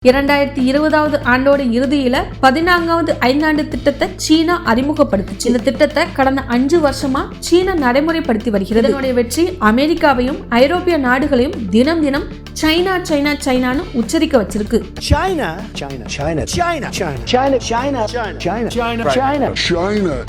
2020 ஆண்டோட இறுதியில 14வது ஐந்தாண்டு திட்டத்தை சீனா அறிமுகப்படுத்துச்சு. இந்த திட்டத்தை கடந்த 5 வருஷமா சீனா நடைமுறைப்படுத்தி வருகிறது. இதனுடைய வெற்றி அமெரிக்காவையும் ஐரோப்பிய நாடுகளையும் தினம் தினம் சைனா சைனா சைனான்னு உச்சரிக்க வச்சிருக்கு. China, China, China, China, China, China, China, China, China, China, China.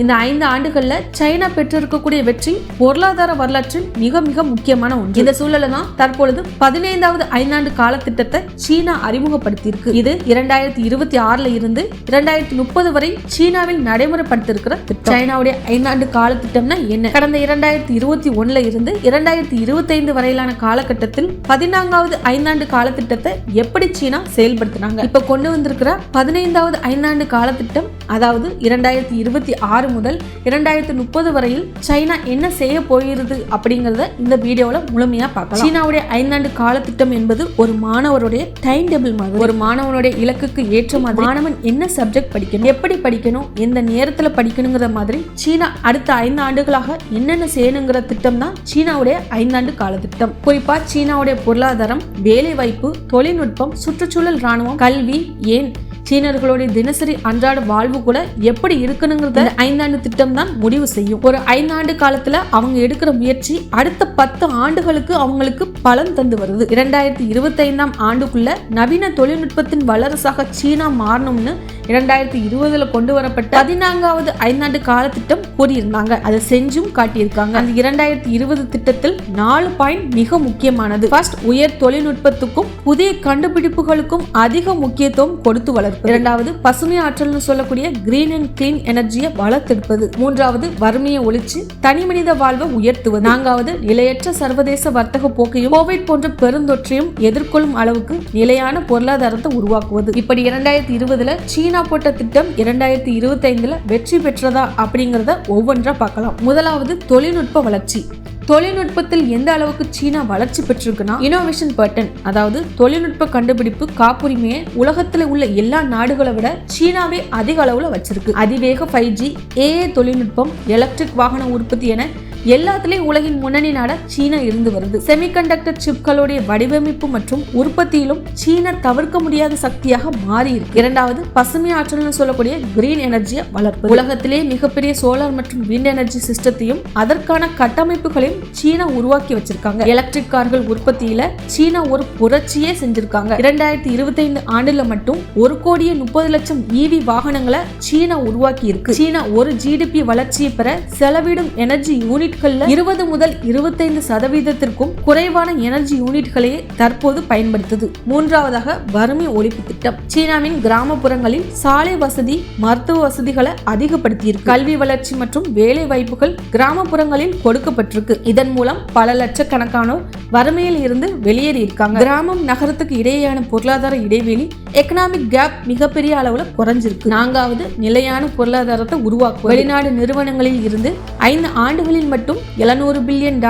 இந்த 5 ஆண்டுகள்ல சைனா பெற்றிருக்கக்கூடிய வெற்றி பொருளாதார வரலாற்றில் மிக மிக முக்கியமான ஒன்று. இந்த சூழல தான் தற்பொழுது 15வது ஐந்தாண்டு கால திட்டத்தை சீனா அறிமுகப்படுத்தி இருக்கு. இது 2026ல இருந்து 2030 வரை சீனாவில் நடைமுறைப்படுத்திருக்கிற திட்டம். சைனாவுடைய ஐந்தாண்டு கால திட்டம்னா என்ன? கடந்த 2021ல இருந்து 2025 வரையிலான காலகட்டத்தில் 14வது ஐந்தாண்டு கால திட்டத்தை எப்படி சீனா செயல்படுத்தினாங்க? இப்ப கொண்டு வந்திருக்கிற 15வது ஐந்தாண்டு கால திட்டம், அதாவது 2026 முதல் 2030 வரையில் சைனா என்ன செய்ய போகிறது அப்படிங்கறத இந்த வீடியோல முழுமையா பார்க்கலாம். சீனாவுடைய ஐந்தாண்டு கால திட்டம் என்பது ஒரு மாணவருடைய டைம் டேபிள் மாதிரி. ஒரு மாணவனுடைய இலக்குக்கு ஏற்ற மாதிரி மாணவன் என்ன சப்ஜெக்ட் படிக்கணும், எப்படி படிக்கணும், எந்த நேரத்துல படிக்கணுங்கிற மாதிரி சீனா அடுத்த 5 ஆண்டுகளாக என்னென்ன செய்யணுங்கிற திட்டம் தான் சீனாவுடைய ஐந்தாண்டு கால திட்டம். குறிப்பா சீனாவுடைய பொருளாதாரம், வேலை வாய்ப்பு, தொழில்நுட்பம், சுற்றுச்சூழல், ராணுவம், கல்வி, ஏன் சீனர்களுடைய தினசரி அன்றாட வாழ்வு கூட எப்படி இருக்கணுங்கிறத ஐந்தாண்டு திட்டம் தான் முடிவு செய்யும். ஒரு 5 ஆண்டு காலத்துல அவங்க எடுக்கிற முயற்சி அடுத்த 10 ஆண்டுகளுக்கு அவங்களுக்கு பலன் தந்து வருது. 2025ஆம் ஆண்டுக்குள்ள நவீன தொழில்நுட்பத்தின் வல்லரசாக சீனா மாறணும்னு 2020ல கொண்டு வரப்பட்ட 14வது ஐந்தாண்டு கால திட்டம் கூறியிருந்தாங்க. அதை செஞ்சும் காட்டியிருக்காங்க. அந்த 2020 திட்டத்தில் 4 பாயிண்ட் மிக முக்கியமானது. ஃபர்ஸ்ட், உயர் தொழில்நுட்பத்துக்கும் புதிய கண்டுபிடிப்புகளுக்கும் அதிக முக்கியத்துவம் கொடுத்து வளர்ப்பு. இரண்டாவது, பசுமை ஆற்றல்னு சொல்லக்கூடிய கிரீன் அண்ட் கிளீன் எனர்ஜியை வளர்த்தெடுப்பது. மூன்றாவது, வறுமையை ஒழிச்சு தனி மனித வாழ்வை உயர்த்துவது. நான்காவது, நிலையற்ற சர்வதேச வர்த்தக போக்கையும் கோவிட் போன்ற பெருந்தொற்றையும் எதிர்கொள்ளும் அளவுக்கு நிலையான பொருளாதாரத்தை உருவாக்குவது. இப்படி 2020ல சீனா போட்ட திட்டம் 2025ல வெற்றி பெற்றதா அப்படிங்கறத ஒவ்வொன்றா பார்க்கலாம். முதலாவது, தொழில்நுட்ப வளர்ச்சி. தொழில்நுட்பத்தில் எந்த அளவுக்கு சீனா வளர்ச்சி பெற்றிருக்குன்னா, இனோவேஷன் பேட்டர்ன், அதாவது தொழில்நுட்ப கண்டுபிடிப்பு காப்புரிமையை உலகத்துல உள்ள எல்லா நாடுகளை விட சீனாவே அதிக அளவுல வச்சிருக்கு. அதிவேக 5G, AI தொழில்நுட்பம், எலக்ட்ரிக் வாகன உற்பத்தி என எல்லாத்திலையும் உலகின் முன்னணி நாட சீனா இருந்து வருது. செமிகண்டக்டர் சிப்களுடைய வடிவமைப்பு மற்றும் உற்பத்தியிலும் சீனா தவிர்க்க முடியாத சக்தியாக மாறி இருக்கு. இரண்டாவது, பசுமை ஆற்றல்னு சொல்லக்கூடிய கிரீன் எனர்ஜியை வளர்ப்பு. உலகத்திலே மிகப்பெரிய சோலார் மற்றும் விண்ட் எனர்ஜி சிஸ்டத்தையும் அதற்கான கட்டமைப்புகளையும் சீனா உருவாக்கி வச்சிருக்காங்க. எலக்ட்ரிக் கார்கள் உற்பத்தியில சீனா ஒரு புரட்சியே செஞ்சிருக்காங்க. 2025 ஆண்டுல மட்டும் 1,30,00,000 EV வாகனங்களை சீனா உருவாக்கி இருக்கு. சீனா ஒரு GDP வளர்ச்சியை பெற செலவிடும் எனர்ஜி யூனிட் 20 முதல் 25% குறைவான எனர்ஜி யூனிட்களையே தற்போது பயன்படுத்துது. மூன்றாவதாக, வறுமை ஒழிப்பு திட்டம். சீனாவின் கிராமப்புறங்களில் சாலை வசதி, மருத்துவ வசதிகளை அதிகப்படுத்தி இருக்கு. கல்வி வளர்ச்சி மற்றும் வேலை வாய்ப்புகள் கிராமப்புறங்களில் கொடுக்கப்பட்டிருக்கு. இதன் மூலம் பல லட்சக்கணக்கானோர் வறுமையில் இருந்து வெளியேறி இருக்காங்க. கிராமம் நகரத்துக்கு இடையேயான பொருளாதார இடைவெளி, எக்கனாமிக் கேப் மிகப்பெரிய அளவுல குறைஞ்சிருக்கு. நான்காவது, நிலையான பொருளாதாரத்தை உருவாக்கும். வெளிநாடு நிறுவனங்களில் இருந்து 5 ஆண்டுகளில் மட்டும் $700 பில்லியன்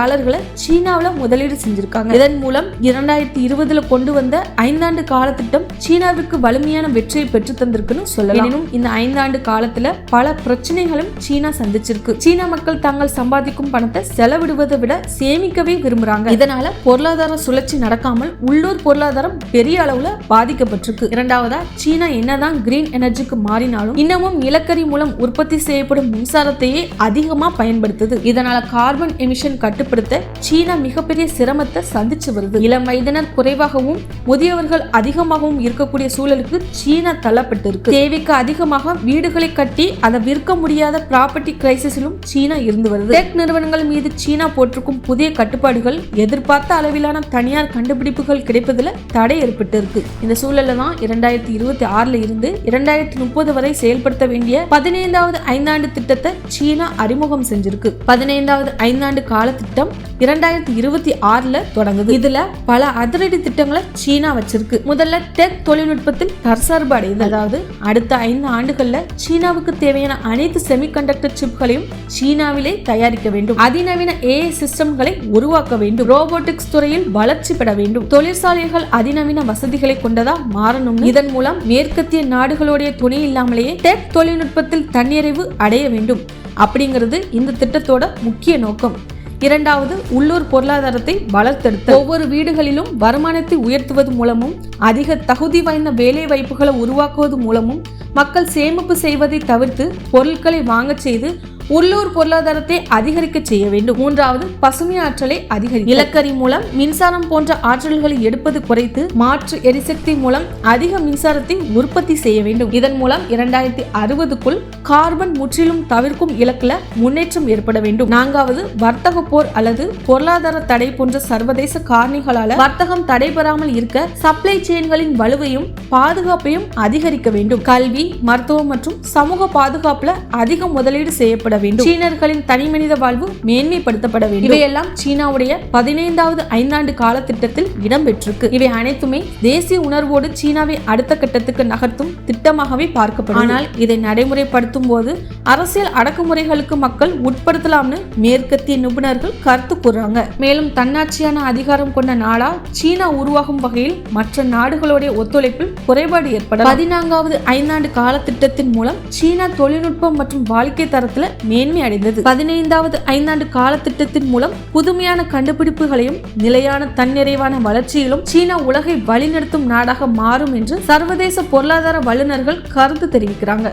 சீனாவில் முதலீடு செஞ்சிருக்காங்க. இதன் மூலம் 2020ல கொண்டு வந்த ஐந்தாண்டு கால திட்டம் சீனாவிற்கு வலிமையான வெற்றியை பெற்று தந்திருக்குன்னு சொல்லலாம். எனினும் இந்த 5 ஆண்டு காலத்துல பல பிரச்சனைகளும் சீனா சந்திச்சிருக்கு. சீனா மக்கள் தாங்கள் சம்பாதிக்கும் பணத்தை செலவிடுவதை விட சேமிக்கவே விரும்புறாங்க. இதனால பொருளாதார சுழற்சி நடக்காமல் உள்ளூர் பொருளாதாரம் பெரிய அளவுல பாதிக்கப்பட்டிருக்கு. இரண்டாவதா, சீனா என்னதான் கிரீன் எனர்ஜிக்கு மாறினாலும் இன்னமும் நிலக்கரி மூலம் உற்பத்தி செய்யப்படும் மின்சாரத்தையே அதிகமா பயன்படுத்துது. இதனால கார்பன் எமிஷன் கட்டுப்படுத்த சீனா மிகப்பெரிய சிரமத்தை சந்திச்சு வருது. இளம் வயதினர் குறைவாகவும் முதியவர்கள் அதிகமாகவும் இருக்கக்கூடிய சூழலுக்கு சீனா தள்ளப்பட்டு இருக்கு. தேவைக்கு அதிகமாக வீடுகளை கட்டி அதை விற்க முடியாத ப்ராப்பர்ட்டி கிரைசிஸிலும் சீனா இருந்து வருது. டெக் நிறுவனங்கள் மீது சீனா போட்டிருக்கும் புதிய கட்டுப்பாடுகள் எதிர்பார்த்த அளவிலான தனியார் கண்டுபிடிப்புகள் கிடைப்பதில் தடை ஏற்பட்டு இருக்கு. இந்த சூழல்ல தான் 2026ல இருந்து 2030 வரை செயல்படுத்த வேண்டிய 15வது ஐந்தாண்டு திட்டத்தை சீனா அறிமுகம் செஞ்சிருக்கு. 15வது ஐந்தாண்டு கால திட்டம் 2026ல தொடங்குது. இதுல பல அதிரடி திட்டங்களை சீனா வச்சிருக்கு. முதல்ல, டெக் தொழில்நுட்பத்தில் தற்சார்பு அடையுது. அதாவது அடுத்த 5 ஆண்டுகள்ல சீனாவுக்கு தேவையான அனைத்து செமிகண்டக்டர் சிப்களையும் சீனாவிலே தயாரிக்க வேண்டும். அதிநவீன AI சிஸ்டம்களை உருவாக்க வேண்டும். ரோபோட்டிக்ஸ் துறையில் வளர்ச்சி பெற வேண்டும். தொழிற்சாலைகள் அதிநவீன வசதிகளை கொண்டதா மாறணும். இதன் மூலம் மேற்கத்திய நாடுகளுடைய துணை இல்லாமலேயே டெக் தொழில்நுட்பத்தில் தன்னிறைவு அடைய வேண்டும் அப்படிங்கிறது இந்த திட்டத்தோட முக்கிய நோக்கம். இரண்டாவது, உள்ளூர் பொருளாதாரத்தை வளர்த்தெடுத்தல். ஒவ்வொரு வீடுகளிலும் வருமானத்தை உயர்த்துவது மூலமும் அதிக தகுதி வாய்ந்த வேலை வாய்ப்புகளை உருவாக்குவது மூலமும் மக்கள் சேமிப்பு செய்வதை தவிர்த்து பொருட்களை வாங்க செய்து உள்ளூர் பொருளாதாரத்தை அதிகரிக்க செய்ய வேண்டும். மூன்றாவது, பசுமை ஆற்றலை அதிகரிக்க நிலக்கரி மூலம் மின்சாரம் போன்ற ஆற்றல்களை எடுப்பது குறைத்து மாற்று எரிசக்தி மூலம் அதிக மின்சாரத்தை உற்பத்தி செய்ய வேண்டும். இதன் மூலம் 2060க்குள் கார்பன் முற்றிலும் தவிர்க்கும் இலக்குல முன்னேற்றம் ஏற்பட வேண்டும். நான்காவது, வர்த்தக போர் அல்லது பொருளாதார தடை போன்ற சர்வதேச காரணிகளால வர்த்தகம் தடைபெறாமல் இருக்க சப்ளை செயின்களின் வலுவையும் பாதுகாப்பையும் அதிகரிக்க வேண்டும். கல்வி, மருத்துவம் மற்றும் சமூக பாதுகாப்புல அதிக முதலீடு செய்யப்பட வேண்டும். சீனர்களின் தனிமனித வாழ்வு மேன்மைப்படுத்தப்பட வேண்டும். இவையெல்லாம் சீனாவுடைய 15வது ஐந்தாண்டு கால திட்டத்தில் இடம்பெற்றிருக்கு. இவை அனைத்துமே தேசிய உணர்வோடு சீனாவை அடுத்த கட்டத்துக்கு நகர்த்தும் திட்டமாகவே பார்க்கப்படும். ஆனால் இதை நடைமுறைப்படுத்தும் போது அரசியல் அடக்குமுறைகளுக்கு மக்கள் உட்படுத்தலாம்னு மேற்கத்திய நிபுணர்கள் கருத்து கூறுறாங்க. மேலும் தன்னாட்சியான அதிகாரம் கொண்ட நாடா சீனா உருவாகும் வகையில் மற்ற நாடுகளுடைய ஒத்துழைப்பில் குறைபாடு ஏற்படும். 14வது ஐந்தாண்டு கால திட்டத்தின் மூலம் சீனா தொழில்நுட்பம் மற்றும் வாழ்க்கை தரத்துல மேன்மை அடைந்தது. 15வது ஐந்தாண்டு கால திட்டத்தின் மூலம் புதுமையான கண்டுபிடிப்புகளையும் நிலையான தன்னிறைவான வளர்ச்சியிலும் சீனா உலகை வழிநடத்தும் நாடாக மாறும் என்று சர்வதேச பொருளாதார வல்லுநர்கள் கருத்து தெரிவிக்கிறாங்க.